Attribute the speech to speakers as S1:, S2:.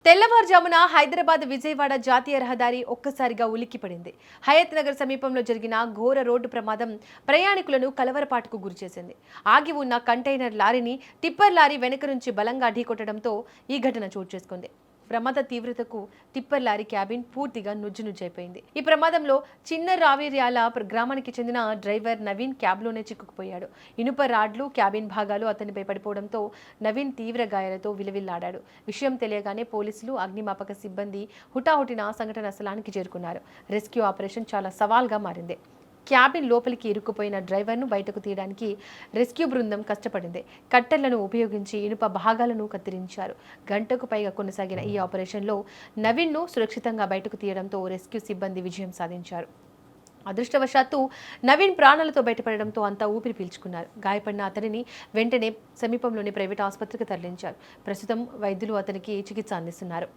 S1: తెల్లవారుజామున హైదరాబాద్ విజయవాడ జాతీయ రహదారి ఒక్కసారిగా ఉలిక్కిపడింది. హయత్ నగర్ సమీపంలో జరిగిన ఘోర రోడ్డు ప్రమాదం ప్రయాణికులను కలవరపాటుకు గురిచేసింది. ఆగి ఉన్న కంటైనర్ లారీని టిప్పర్ లారీ వెనుక నుంచి బలంగా ఢీకొట్టడంతో ఈ ఘటన చోటు చేసుకుంది. ప్రమాద తీవ్రతకు టిప్పర్ లారీ క్యాబిన్ పూర్తిగా నుజ్జునుజ్జైపోయింది. ఈ ప్రమాదంలో చిన్న రావిర్యాల గ్రామానికి చెందిన డ్రైవర్ నవీన్ క్యాబ్లోనే చిక్కుకుపోయాడు. ఇనుప రాడ్లు, క్యాబిన్ భాగాలు అతనిపై పడిపోవడంతో నవీన్ తీవ్ర గాయాలతో విలవిల్లాడాడు. విషయం తెలియగానే పోలీసులు, అగ్నిమాపక సిబ్బంది హుటాహుటిన సంఘటనా స్థలానికి చేరుకున్నారు. రెస్క్యూ ఆపరేషన్ చాలా సవాల్గా మారింది. క్యాబిన్ లోపలికి ఇరుక్కుపోయిన డ్రైవర్ను బయటకు తీయడానికి రెస్క్యూ బృందం కష్టపడింది. కట్టెలను ఉపయోగించి ఇనుప భాగాలను కత్తిరించారు. గంటకు పైగా కొనసాగిన ఈ ఆపరేషన్లో నవీన్ను సురక్షితంగా బయటకు తీయడంతో రెస్క్యూ సిబ్బంది విజయం సాధించారు. అదృష్టవశాత్తు నవీన్ ప్రాణాలతో బయటపడడంతో అంతా ఊపిరి పీల్చుకున్నారు. గాయపడిన అతనిని వెంటనే సమీపంలోని ప్రైవేట్ ఆసుపత్రికి తరలించారు. ప్రస్తుతం వైద్యులు అతనికి చికిత్స అందిస్తున్నారు.